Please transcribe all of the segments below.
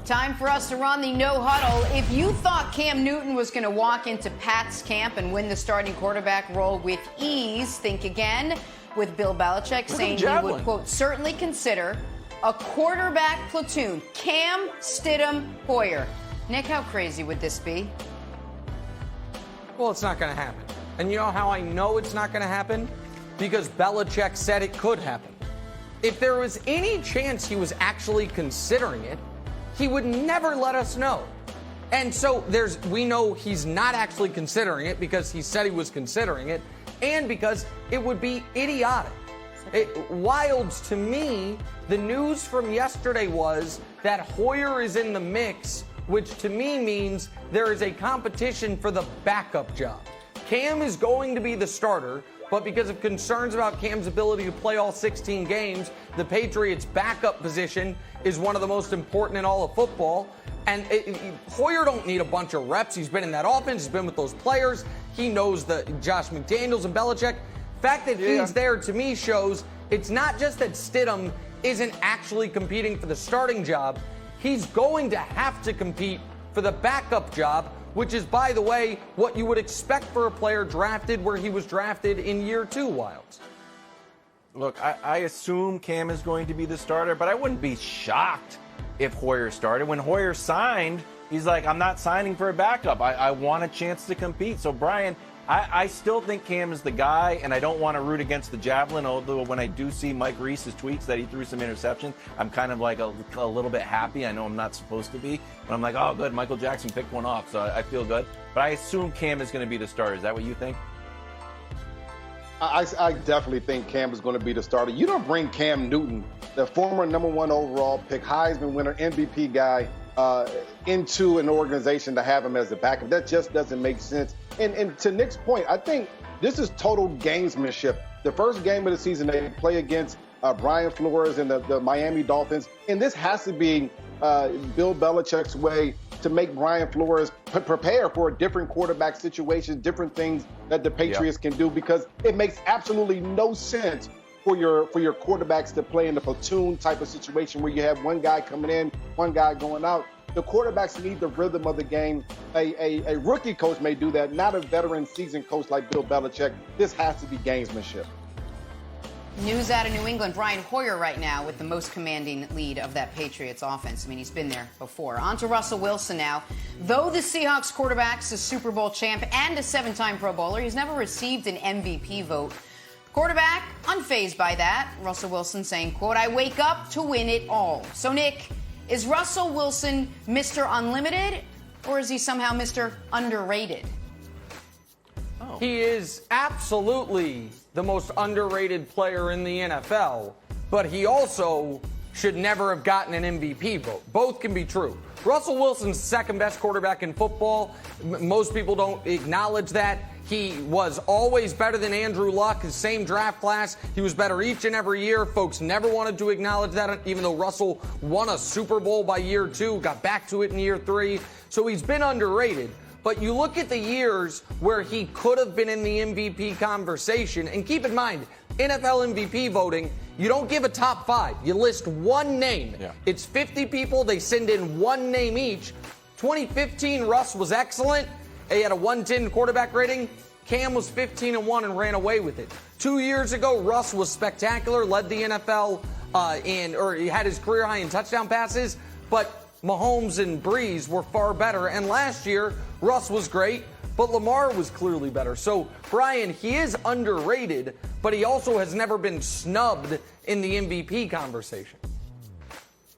Time for us to run the no huddle. If you thought Cam Newton was going to walk into Pat's camp and win the starting quarterback role with ease, think again. With Bill Belichick saying he would, quote, certainly consider a quarterback platoon. Cam, Stidham, Hoyer. Nick, how crazy would this be? Well, it's not going to happen. And you know how I know it's not going to happen? Because Belichick said it could happen. If there was any chance he was actually considering it, he would never let us know. And so we know he's not actually considering it because he said he was considering it, and because it would be idiotic. Wild to me, the news from yesterday was that Hoyer is in the mix, which to me means there is a competition for the backup job. Cam is going to be the starter, but because of concerns about Cam's ability to play all 16 games, the Patriots' backup position is one of the most important in all of football. And Hoyer don't need a bunch of reps. He's been in that offense. He's been with those players. He knows the Josh McDaniels and Belichick. The fact that he's there, to me, shows it's not just that Stidham isn't actually competing for the starting job. He's going to have to compete for the backup job, which is, by the way, what you would expect for a player drafted where he was drafted in year 2, Wilds. Look, I assume Cam is going to be the starter, but I wouldn't be shocked if Hoyer started. When Hoyer signed, he's like, I'm not signing for a backup. I want a chance to compete. So, Brian, I still think Cam is the guy, and I don't want to root against the javelin, although when I do see Mike Reese's tweets that he threw some interceptions, I'm kind of like a little bit happy. I know I'm not supposed to be, but I'm like, oh, good, Michael Jackson picked one off, so I feel good. But I assume Cam is going to be the starter. Is that what you think? I definitely think Cam is going to be the starter. You don't bring Cam Newton, the former #1 overall pick, Heisman winner, MVP guy, into an organization to have him as a backup. That just doesn't make sense. And to Nick's point, I think this is total gamesmanship. The first game of the season, they play against Brian Flores and the Miami Dolphins. And this has to be Bill Belichick's way to make Brian Flores prepare for a different quarterback situation, different things that the Patriots can do, because it makes absolutely no sense for your quarterbacks to play in the platoon type of situation where you have one guy coming in, one guy going out. The quarterbacks need the rhythm of the game. A rookie coach may do that, not a veteran seasoned coach like Bill Belichick. This has to be gamesmanship. News out of New England, Brian Hoyer right now with the most commanding lead of that Patriots offense. I mean, he's been there before. On to Russell Wilson now. Though the Seahawks quarterback's a Super Bowl champ and a 7-time Pro Bowler, he's never received an MVP vote. Quarterback, unfazed by that. Russell Wilson saying, quote, I wake up to win it all. So, Nick, is Russell Wilson Mr. Unlimited, or is he somehow Mr. Underrated? He is absolutely the most underrated player in the NFL, but he also should never have gotten an MVP vote. Both can be true. Russell Wilson's second best quarterback in football. Most people don't acknowledge that. He was always better than Andrew Luck, his same draft class. He was better each and every year. Folks never wanted to acknowledge that, even though Russell won a Super Bowl by year 2, got back to it in year 3. So he's been underrated. But you look at the years where he could have been in the MVP conversation, and keep in mind, NFL MVP voting, you don't give a top 5. You list one name. Yeah. It's 50 people. They send in one name each. 2015, Russ was excellent. He had a 110 quarterback rating. Cam was 15-1 and ran away with it. 2 years ago, Russ was spectacular, led the NFL he had his career high in touchdown passes, but Mahomes and Breeze were far better. And last year, Russ was great, but Lamar was clearly better. So, Brian, he is underrated, but he also has never been snubbed in the MVP conversation.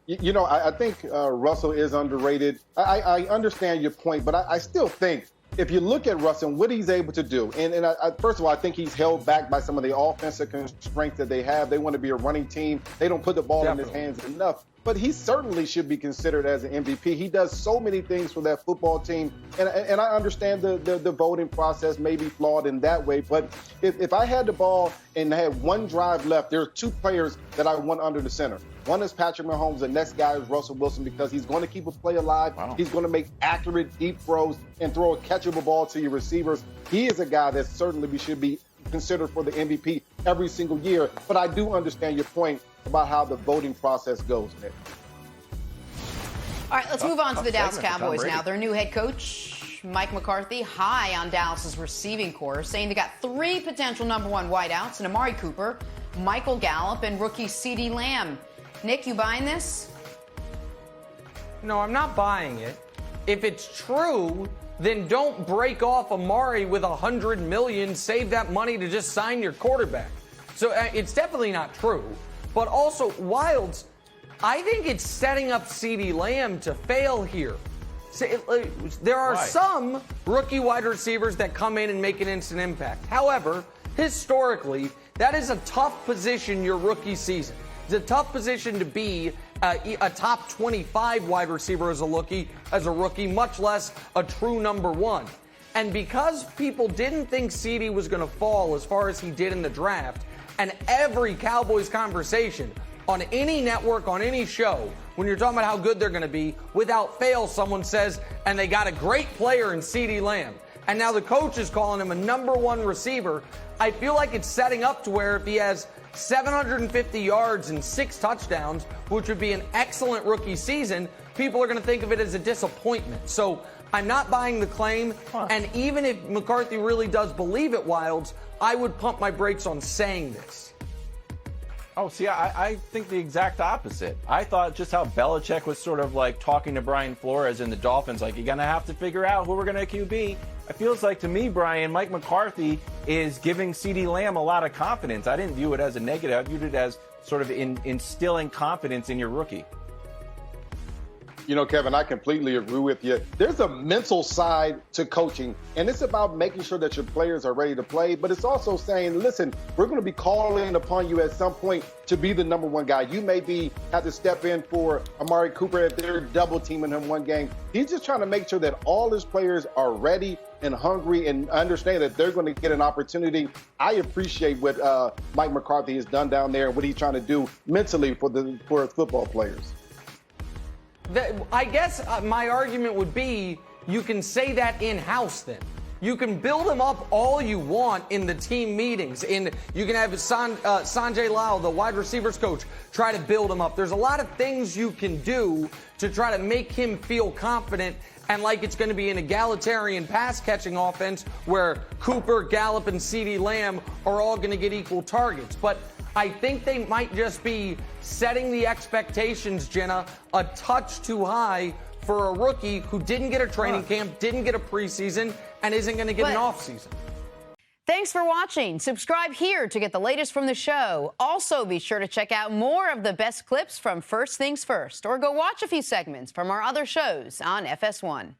You know, I think Russell is underrated. I understand your point, but I still think if you look at Russell and what he's able to do, and first of all, I think he's held back by some of the offensive constraints that they have. They want to be a running team. They don't put the ball in his hands enough. But he certainly should be considered as an MVP. He does so many things for that football team. And I understand the voting process may be flawed in that way. But if I had the ball and had one drive left, there are 2 players that I want under the center. One is Patrick Mahomes. The next guy is Russell Wilson, because he's going to keep a play alive. Wow. He's going to make accurate, deep throws and throw a catchable ball to your receivers. He is a guy that certainly should be considered for the MVP every single year. But I do understand your point about how the voting process goes, Nick. All right, let's move on to the Dallas segment for Tom Cowboys Brady. now. Their new head coach, Mike McCarthy, high on Dallas's receiving corps, saying they got 3 potential number 1 wideouts in Amari Cooper, Michael Gallup, and rookie CeeDee Lamb. Nick, you buying this? No, I'm not buying it. If it's true, then don't break off Amari with $100 million. Save that money to just sign your quarterback. So it's definitely not true. But also, Wilds, I think it's setting up CeeDee Lamb to fail here. There are some rookie wide receivers that come in and make an instant impact. However, historically, that is a tough position your rookie season. It's a tough position to be a top 25 wide receiver as a rookie, much less a true number 1. And because people didn't think CeeDee was going to fall as far as he did in the draft, and every Cowboys conversation on any network, on any show, when you're talking about how good they're going to be, without fail, someone says, and they got a great player in CeeDee Lamb. And now the coach is calling him a number 1 receiver. I feel like it's setting up to where if he has 750 yards and 6 touchdowns, which would be an excellent rookie season, people are going to think of it as a disappointment. So I'm not buying the claim. And even if McCarthy really does believe it, Wilds, I would pump my brakes on saying this. Oh, see, I think the exact opposite. I thought just how Belichick was sort of like talking to Brian Flores and the Dolphins, like, you're going to have to figure out who we're going to QB. It feels like to me, Brian, Mike McCarthy is giving CeeDee Lamb a lot of confidence. I didn't view it as a negative. I viewed it as sort of instilling confidence in your rookie. You know, Kevin, I completely agree with you. There's a mental side to coaching, and it's about making sure that your players are ready to play, but it's also saying, listen, we're going to be calling upon you at some point to be the number 1 guy. You maybe have to step in for Amari Cooper if they're double teaming him one game. He's just trying to make sure that all his players are ready and hungry and understand that they're going to get an opportunity. I appreciate what Mike McCarthy has done down there and what he's trying to do mentally for football players. I guess my argument would be you can say that in-house then. You can build them up all you want in the team meetings. You can have Sanjay Lal, the wide receivers coach, try to build him up. There's a lot of things you can do to try to make him feel confident and like it's going to be an egalitarian pass-catching offense where Cooper, Gallup, and CeeDee Lamb are all going to get equal targets. But I think they might just be setting the expectations, Jenna, a touch too high for a rookie who didn't get a training camp, didn't get a preseason, and isn't going to get an offseason. Thanks for watching. Subscribe here to get the latest from the show. Also, be sure to check out more of the best clips from First Things First, or go watch a few segments from our other shows on FS1.